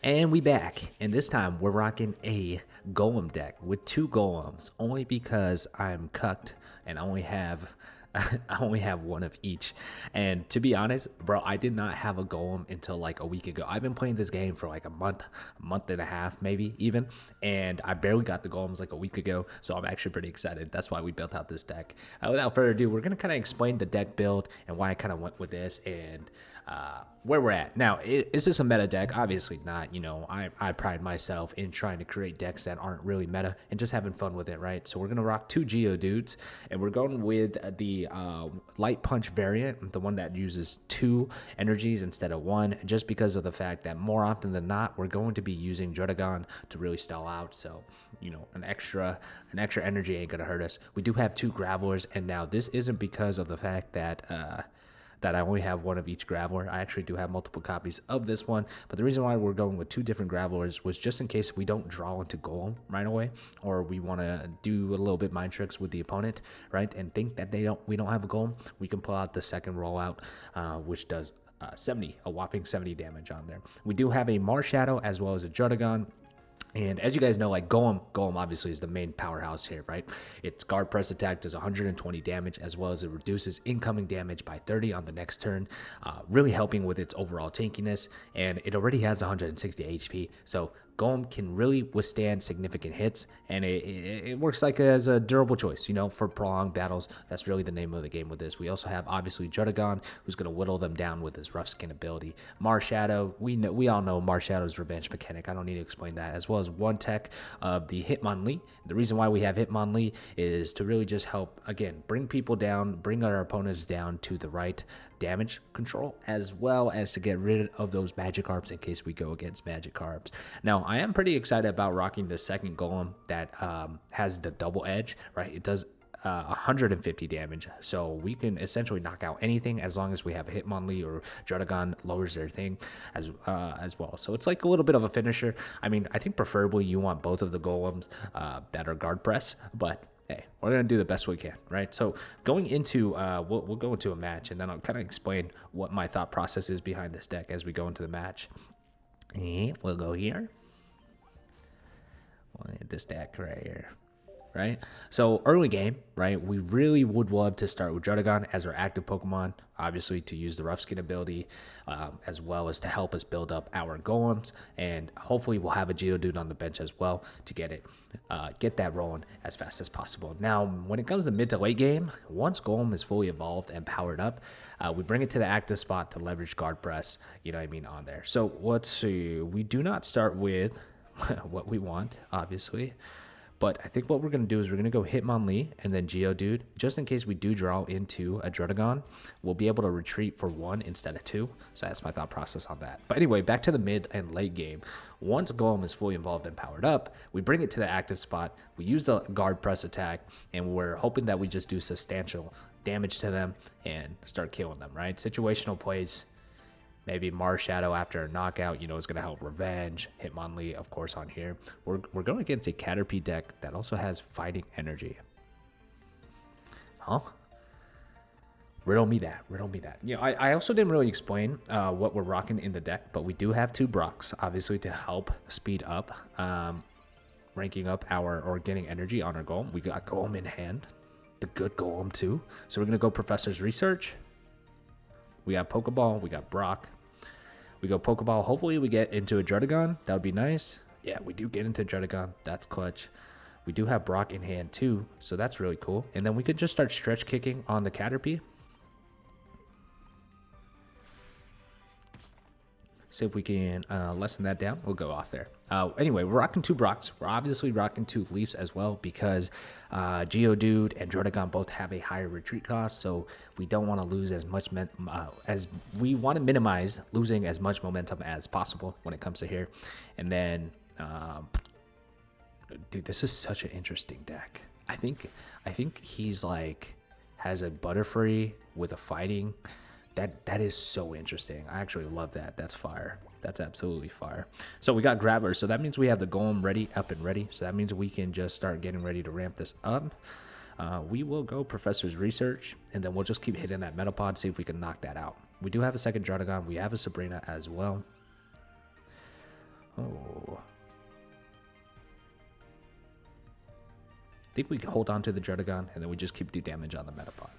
And we back, and this time we're rocking a Golem deck with two Golems, only because I'm cucked and I only have I only have one of each. And to be honest, bro, I did not have a Golem until like a week ago. I've been playing this game for like a month and a half, maybe even, and I barely got the Golems like a week ago, so I'm actually pretty excited. That's why we built out this deck. Without further ado, we're gonna kind of explain the deck build and why I kind of went with this and where we're at. Now, is this a meta deck? Obviously not. You know, I pride myself in trying to create decks that aren't really meta and just having fun with it, right? So we're going to rock two Geodudes, and we're going with the Light Punch variant, the one that uses 2 energies instead of 1, just because of the fact that more often than not, we're going to be using Druddigon to really stall out. So, you know, an extra energy ain't going to hurt us. We do have 2 Gravelers, and now this isn't because of the fact that I only have one of each Graveler. I actually do have multiple copies of this one, but the reason why we're going with 2 different Gravelers was just in case we don't draw into Golem right away, or we want to do a little bit mind tricks with the opponent, right, and think that we don't have a Golem. We can pull out the second rollout, which does a whopping 70 damage on there. We do have a Marshadow as well as a Druddigon. And as you guys know, like Golem obviously is the main powerhouse here, right? Its guard press attack does 120 damage, as well as it reduces incoming damage by 30 on the next turn, really helping with its overall tankiness. And it already has 160 HP, so Golem can really withstand significant hits, and it works like as a durable choice, you know, for prolonged battles. That's really the name of the game with this. We also have obviously Druddigon, who's going to whittle them down with his rough skin ability. Marshadow, we all know Marshadow's revenge mechanic. I don't need to explain that, as well as one tech of the Hitmonlee. The reason why we have Hitmonlee is to really just help, again, bring people down, bring our opponents down to the right damage control, as well as to get rid of those Magikarps in case we go against Magikarps. Now, I am pretty excited about rocking the second Golem that has the double edge, right? It does 150 damage, so we can essentially knock out anything as long as we have Hitmonlee or Druddigon lowers their thing as well. So it's like a little bit of a finisher. I mean, I think preferably you want both of the Golems that are guard press, but hey, we're going to do the best we can, right? So going into, we'll go into a match, and then I'll kind of explain what my thought process is behind this deck as we go into the match. And we'll go here. We'll hit this deck right here, right? So early game, right, we really would love to start with Druddigon as our active Pokemon, obviously to use the rough skin ability, as well as to help us build up our Golems, and hopefully we'll have a Geodude on the bench as well to get that rolling as fast as possible. Now, when it comes to mid to late game, once Golem is fully evolved and powered up, we bring it to the active spot to leverage guard press, you know what I mean, on there. So let's see, we do not start with what we want, obviously. But I think what we're going to do is we're going to go Hitmonlee and then Geodude. Just in case we do draw into a Druddigon, we'll be able to retreat for 1 instead of 2. So that's my thought process on that. But anyway, back to the mid and late game. Once Golem is fully involved and powered up, we bring it to the active spot. We use the guard press attack, and we're hoping that we just do substantial damage to them and start killing them, right? Situational plays. Maybe Marshadow after a knockout, you know, is going to help revenge. Hitmonlee, of course, on here. We're going against a Caterpie deck that also has fighting energy. Huh? Riddle me that. You know, I also didn't really explain what we're rocking in the deck, but we do have 2 Brocks, obviously, to help speed up ranking up or getting energy on our Golem. We got Golem in hand. The good Golem, too. So we're going to go Professor's Research. We got Pokeball. We got Brock. We go Pokeball. Hopefully we get into a Druddigon. That would be nice. Yeah, we do get into Druddigon. That's clutch. We do have Brock in hand too, so that's really cool. And then we could just start stretch kicking on the Caterpie. See if we can lessen that down. We'll go off there. Anyway, we're rocking 2 Brocks. We're obviously rocking 2 Leafs as well because Geodude and Druddigon both have a higher retreat cost, so we don't want to lose as much as we want to minimize losing as much momentum as possible when it comes to here. And then, dude, this is such an interesting deck. I think he's like has a Butterfree with a fighting. That is so interesting. I actually love that. That's fire. That's absolutely fire. So we got Graveler. So that means we have the Golem up and ready. So that means we can just start getting ready to ramp this up. We will go Professor's Research, and then we'll just keep hitting that Metapod, see if we can knock that out. We do have a second Druddigon. We have a Sabrina as well. Oh. I think we can hold on to the Druddigon, and then we just keep do damage on the Metapod.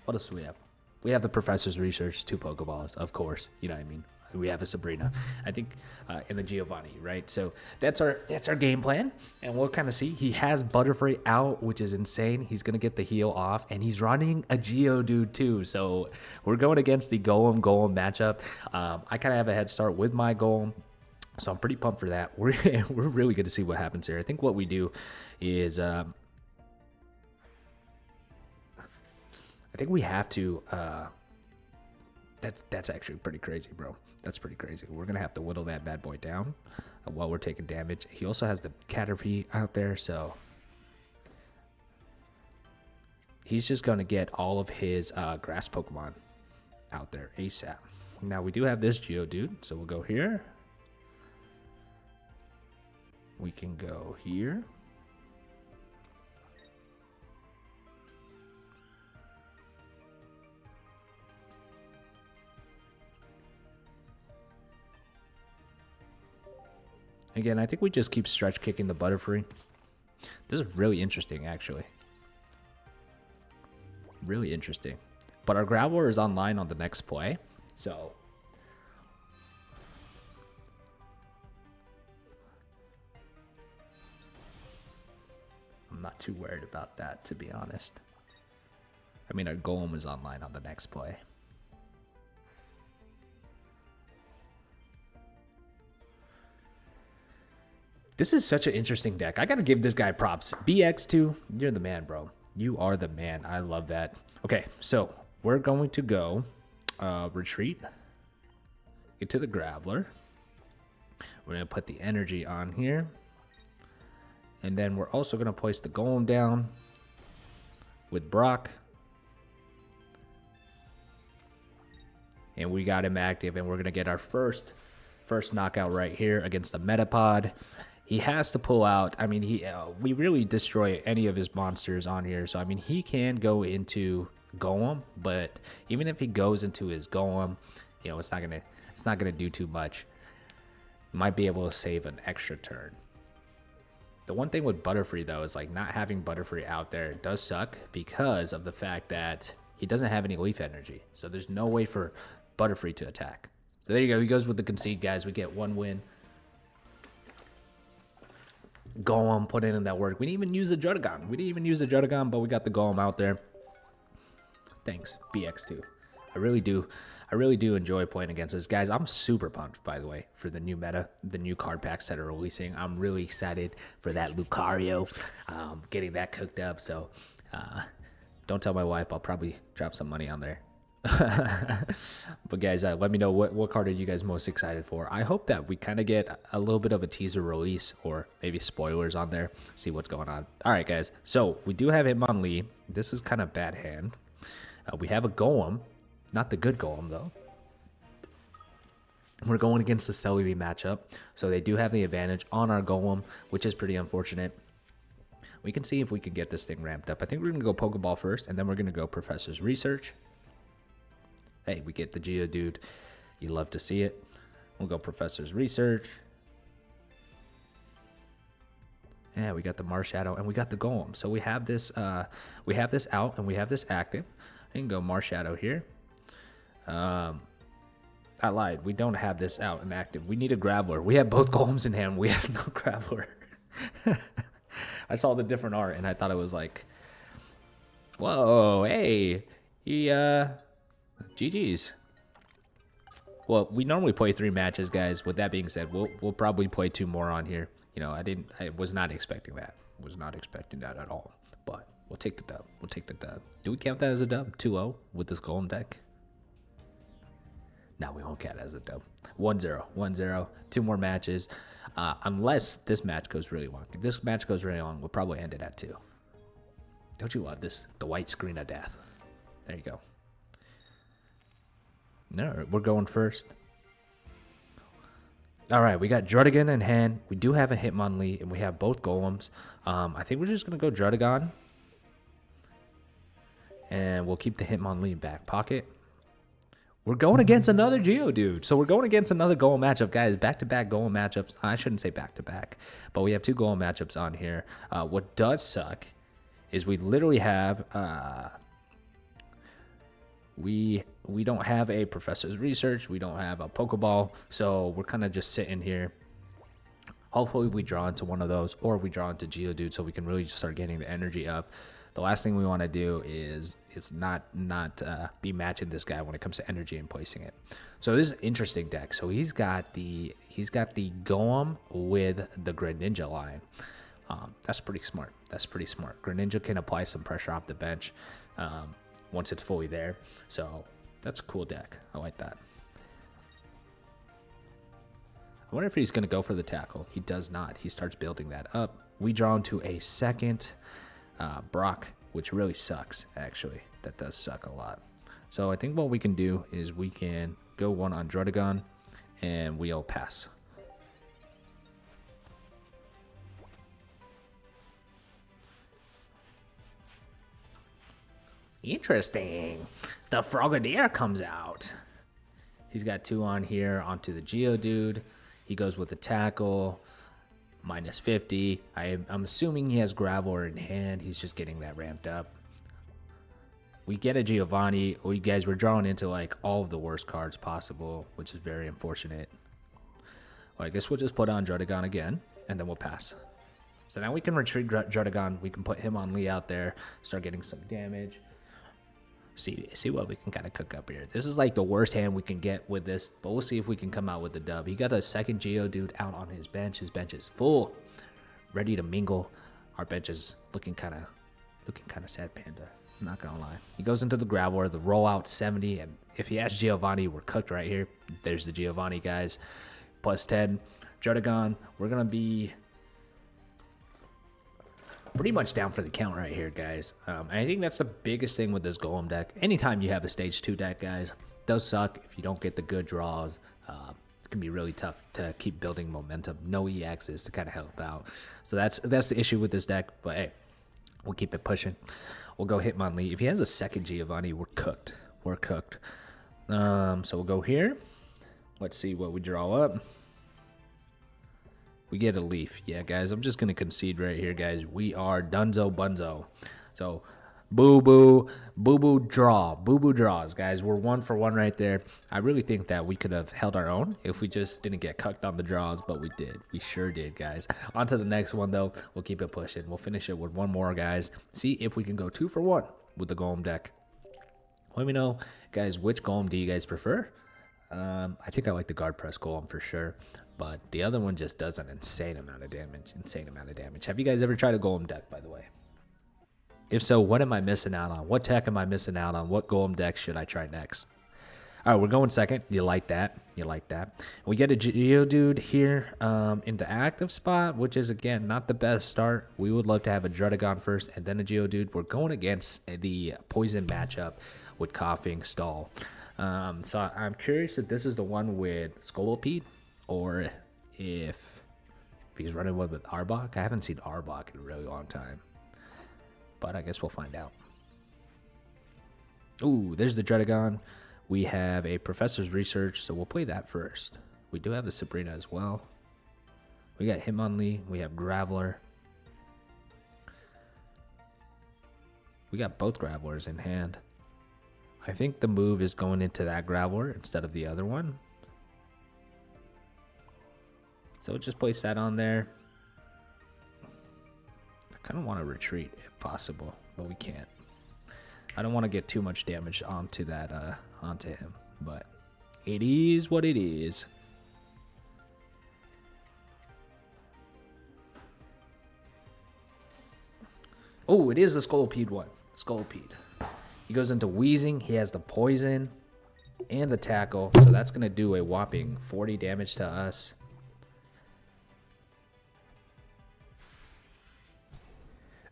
What else do we have? We have the Professor's Research, 2 Pokeballs, of course. You know what I mean? We have a Sabrina, I think, and a Giovanni, right? So that's our game plan, and we'll kind of see. He has Butterfree out, which is insane. He's gonna get the heal off, and he's running a Geodude too. So we're going against the Golem matchup. I kind of have a head start with my Golem, so I'm pretty pumped for that. We're really good to see what happens here. I think what we do is I think we have to. That's actually pretty crazy, bro. That's pretty crazy. We're gonna have to whittle that bad boy down while we're taking damage. He also has the Caterpie out there, so he's just gonna get all of his grass Pokemon out there ASAP. Now we do have this Geodude, so we'll go here. We can go here. Again, I think we just keep stretch kicking the Butterfree. This is really interesting, actually. Really interesting. But our Graveler is online on the next play, so I'm not too worried about that, to be honest. I mean, our Golem is online on the next play. This is such an interesting deck. I got to give this guy props. BX2, you're the man, bro. You are the man. I love that. Okay, so we're going to go retreat. Get to the Graveler. We're going to put the energy on here. And then we're also going to place the Golem down with Brock. And we got him active, and we're going to get our first knockout right here against the Metapod. He has to pull out. I mean, we really destroy any of his monsters on here. So, I mean, he can go into Golem, but even if he goes into his Golem, you know, it's not gonna do too much. Might be able to save an extra turn. The one thing with Butterfree, though, is like not having Butterfree out there does suck because of the fact that he doesn't have any leaf energy. So there's no way for Butterfree to attack. So there you go. He goes with the concede, guys. We get 1 win. Golem, put in that work. We didn't even use the Druddigon. But we got the Golem out there. Thanks, BX2. I really do enjoy playing against this. Guys, I'm super pumped, by the way, for the new meta, the new card packs that are releasing. I'm really excited for that Lucario, getting that cooked up. So don't tell my wife. I'll probably drop some money on there. But guys, let me know what card are you guys most excited for. I hope that we kind of get a little bit of a teaser release or maybe spoilers on there, see what's going on. All right, guys, so we do have Hitmonlee. This is kind of bad hand. We have a Golem, not the good Golem though. We're going against the Celebi matchup, so they do have the advantage on our Golem, which is pretty unfortunate. We can see if we can get this thing ramped up. I think we're gonna go Pokeball first, and then we're gonna go Professor's Research. Hey, we get the Geodude. You love to see it. We'll go Professor's Research. Yeah, we got the Marshadow and we got the Golem. So we have this out and we have this active. I can go Marshadow here. I lied. We don't have this out and active. We need a Graveler. We have both Golems in hand. We have no Graveler. I saw the different art and I thought it was like, whoa, hey, GG's. Well, we normally play 3 matches, guys. With that being said, we'll probably play 2 more on here. You know, I was not expecting that. Was not expecting that at all. But we'll take the dub. We'll take the dub. Do we count that as a dub? 2-0 with this Golem deck? No, we won't count it as a dub. 1-0. 1-0. 2 more matches. Unless this match goes really long. If this match goes really long, we'll probably end it at 2. Don't you love this? The white screen of death. There you go. No, we're going first. All right, we got Druddigon in hand. We do have a Hitmonlee, and we have both Golems. I think we're just going to go Druddigon. And we'll keep the Hitmonlee in back pocket. We're going against another Geodude. So we're going against another Golem matchup, guys. Back-to-back Golem matchups. I shouldn't say back-to-back, but we have 2 Golem matchups on here. What does suck is we literally have... we don't have a Professor's Research. We don't have a Pokeball. So we're kind of just sitting here. Hopefully we draw into one of those, or we draw into Geodude so we can really just start getting the energy up. The last thing we want to do is not be matching this guy when it comes to energy and placing it. So this is an interesting deck. So he's got the Golem with the Greninja line. That's pretty smart. That's pretty smart. Greninja can apply some pressure off the bench once it's fully there. So that's a cool deck. I like that. I wonder if he's going to go for the tackle. He does not. He starts building that up. We draw into a second Brock, which really sucks, actually. That does suck a lot. So I think what we can do is we can go 1 on Druddigon, and we'll pass. Interesting. The Frogadier comes out. He's got 2 on here onto the Geodude. He goes with the tackle, minus 50. I'm assuming he has Graveler in hand. He's just getting that ramped up. We get a Giovanni. We guys, we're drawing into like all of the worst cards possible, which is very unfortunate. Well, I guess we'll just put on Druddigon again, and then we'll pass. So now we can retreat Druddigon. We can put him on Lee out there, start getting some damage. See what we can kind of cook up here. This is like the worst hand we can get with this, but we'll see if we can come out with the dub. He got a second Geodude out on his bench. His bench is full, ready to mingle. Our bench is looking kind of sad, Panda. I'm not gonna lie. He goes into the Graveler, the rollout 70, and if he has Giovanni, we're cooked right here. There's the Giovanni, guys. Plus 10. Druddigon, we're gonna be pretty much down for the count right here, guys. I think that's the biggest thing with this Golem deck. Anytime you have a stage 2 deck, guys, it does suck if you don't get the good draws. It can be really tough to keep building momentum. No EXs to kind of help out. So that's the issue with this deck. But hey, we'll keep it pushing. We'll go Hitmonlee. If he has a second Giovanni, we're cooked. We're cooked. So we'll go here. Let's see what we draw up. We get a leaf. Yeah, guys, I'm just going to concede right here, guys. We are dunzo bunzo. So, boo-boo draw. Boo-boo draws, guys. We're 1 for 1 right there. I really think that we could have held our own if we just didn't get cucked on the draws, but we did. We sure did, guys. On to the next one, though. We'll keep it pushing. We'll finish it with 1 more, guys. See if we can go 2 for 1 with the Golem deck. Let me know, guys, which Golem do you guys prefer? I think I like the Guard Press Golem for sure. But the other one just does an insane amount of damage. Insane amount of damage. Have you guys ever tried a Golem deck, by the way? If so, what am I missing out on? What tech am I missing out on? What Golem deck should I try next? All right, we're going second. You like that? You like that? We get a Geodude here in the active spot, which is, again, not the best start. We would love to have a Druddigon first and then a Geodude. We're going against the poison matchup with Coughing Stall. So I'm curious if this is the one with Scolipede, or if he's running one with Arbok. I haven't seen Arbok in a really long time, but I guess we'll find out. Ooh, there's the Druddigon. We have a Professor's Research, so we'll play that first. We do have the Sabrina as well. We got Hitmonlee. We have Graveler. We got both Gravelers in hand. I think the move is going into that Graveler instead of the other one. So just place that on there. I kind of want to retreat if possible, but we can't. I don't want to get too much damage onto that, onto him, but it is what it is. Oh, it is the Scolipede one. Scolipede. He goes into Wheezing. He has the poison and the tackle, so that's going to do a whopping 40 damage to us.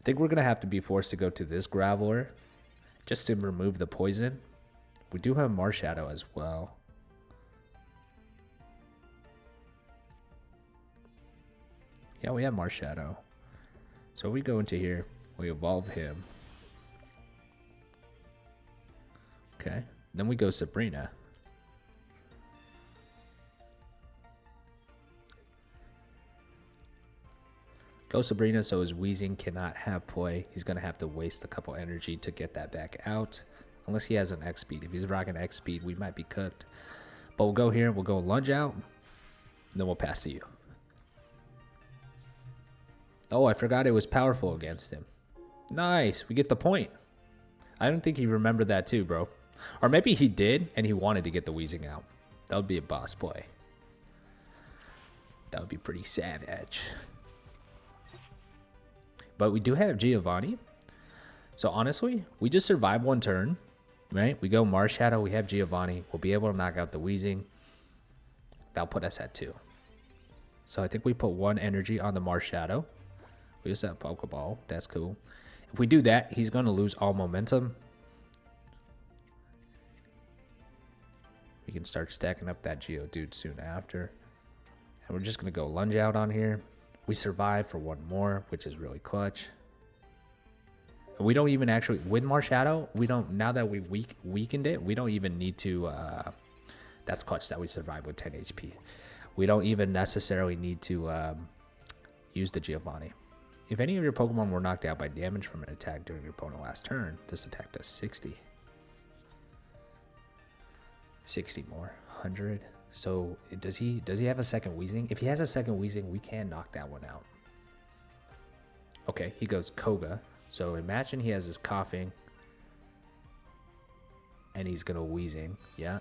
I think we're going to have to be forced to go to this Graveler just to remove the poison. We do have Marshadow as well. Yeah, we have Marshadow. So we go into here. We evolve him. Okay. Then we go Sabrina. Go Sabrina, so his Weezing cannot have play. He's going to have to waste a couple energy to get that back out. Unless he has an X speed. If he's rocking X speed, we might be cooked. But we'll go here. We'll go lunge out. And then we'll pass to you. Oh, I forgot it was powerful against him. Nice. We get the point. I don't think he remembered that too, bro. Or maybe he did, and he wanted to get the Weezing out. That would be a boss play. That would be pretty savage. But we do have Giovanni. So honestly, we just survive one turn, right? We go Marshadow, we have Giovanni. We'll be able to knock out the Weezing. That'll put us at 2. So I think we put 1 energy on the Marshadow. We just have Pokeball. That's cool. If we do that, he's going to lose all momentum. We can start stacking up that Geodude soon after. And we're just going to go lunge out on here. We survive for 1 more, which is really clutch. And we don't even actually, with Marshadow, we don't, now that we weakened it, we don't even need to, that's clutch that we survive with 10 HP. We don't even necessarily need to use the Giovanni. If any of your Pokemon were knocked out by damage from an attack during your opponent's last turn, this attack does 60. 60 more, 100. So does he have a second Weezing? If he has a second Weezing, we can knock that one out. Okay, he goes Koga. So imagine he has his coughing. And he's going to Weezing. Yeah.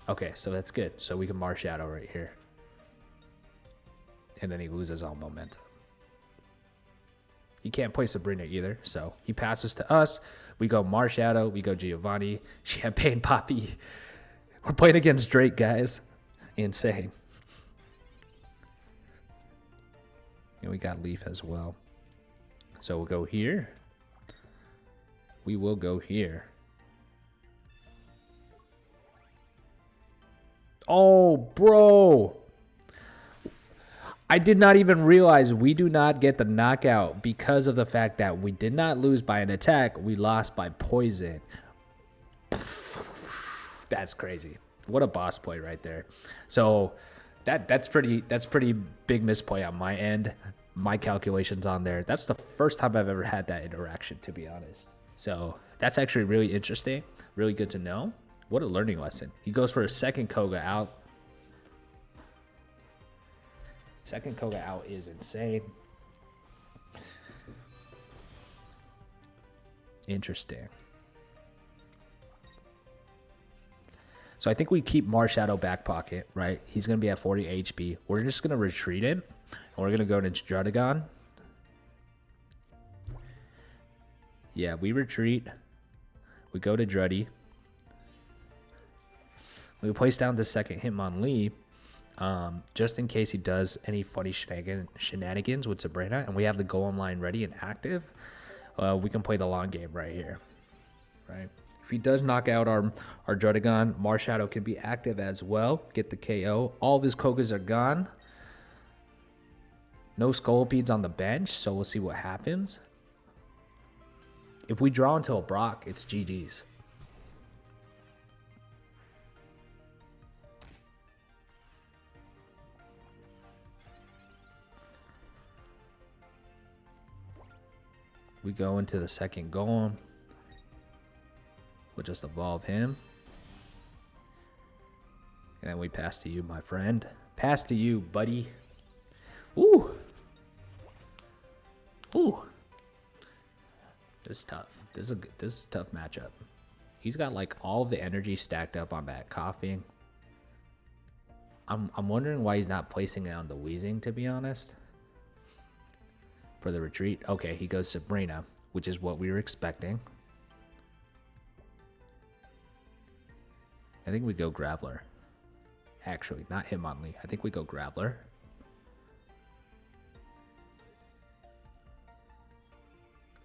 Okay, so that's good. So we can Marshadow right here. And then he loses all momentum. He can't play Sabrina either. So he passes to us. We go Marshadow. We go Giovanni. Champagne Poppy. We're playing against Drake, guys. Insane. And we got Leaf as well. So we'll go here. We will go here. Oh, bro. I did not even realize we do not get the knockout because of the fact that we did not lose by an attack. We lost by poison. That's crazy. What a boss play right there. So that's pretty big misplay on my end. My calculations on there. That's the first time I've ever had that interaction, to be honest. So that's actually really interesting. Really good to know. What a learning lesson. He goes for a second Koga out. Second Koga out is insane. Interesting. So I think we keep Marshadow back pocket, right? He's going to be at 40 HP. We're just going to retreat him. And we're going to go to Druddigon. Yeah, we retreat. We go to Druddy. We place down the second Hitmonlee. Just in case he does any funny shenanigans with Sabrina. And we have the Golem line ready and active. We can play the long game right here. Right? If he does knock out our Druddigon, Marshadow can be active as well. Get the KO. All of his Kogas are gone. No Scolipeds on the bench, so we'll see what happens. If we draw into a Brock, it's GG's. We go into the second Golem. We'll just evolve him. And then we pass to you, my friend. Pass to you, buddy. Ooh. Ooh. This is tough. This is a tough matchup. He's got like all of the energy stacked up on that coughing. I'm wondering why he's not placing it on the Weezing, to be honest. For the retreat. Okay, he goes Sabrina, which is what we were expecting. I think we go Graveler. Actually, not Hitmonlee. I think we go Graveler.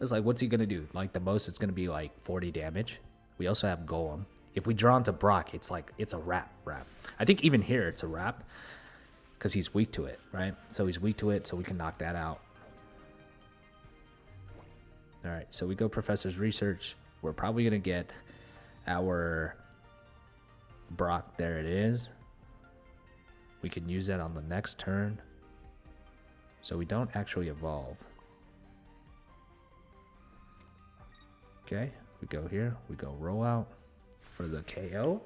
It's like, what's he going to do? Like, the most it's going to be like 40 damage. We also have Golem. If we draw into Brock, it's like, it's a wrap. I think even here it's a wrap. Because he's weak to it, right? So he's weak to it, so we can knock that out. Alright, so we go Professor's Research. We're probably going to get our Brock. There it is. We can use that on the next turn. So we don't actually evolve. Okay, we go here, we go roll out for the KO.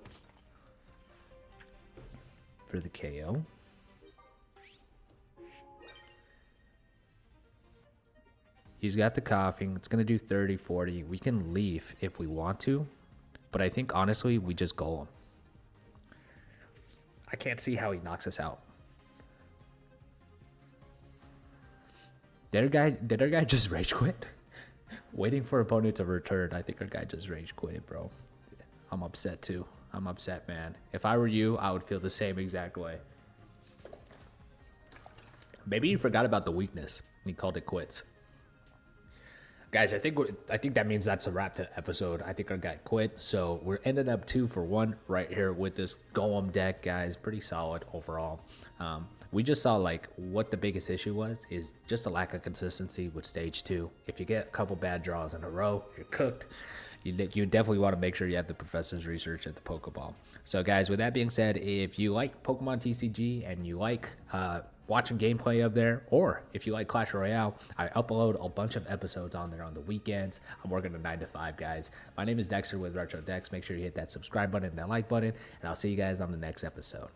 For the KO. He's got the coughing. It's going to do 30, 40. We can leave if we want to, but I think honestly we just Golem. I can't see how he knocks us out. Did our guy just rage quit? Waiting for opponent to return. I think our guy just rage quit, bro. I'm upset too. I'm upset, man. If I were you, I would feel the same exact way. Maybe he forgot about the weakness and he called it quits. Guys, I think that means that's a wrap to the episode. I think our guy quit, so we're ended up 2 for 1 right here with this Golem deck, guys. Pretty solid overall. We just saw like what the biggest issue was is just a lack of consistency with stage 2. If you get a couple bad draws in a row, you're cooked. You definitely want to make sure you have the professor's research at the Pokeball. So guys, with that being said, if you like Pokemon TCG and you like watching gameplay of there, or if you like Clash Royale, I upload a bunch of episodes on there on the weekends. I'm working a 9 to 5, guys. My name is Dexter with Retro Dex. Make sure you hit that subscribe button and that like button, and I'll see you guys on the next episode.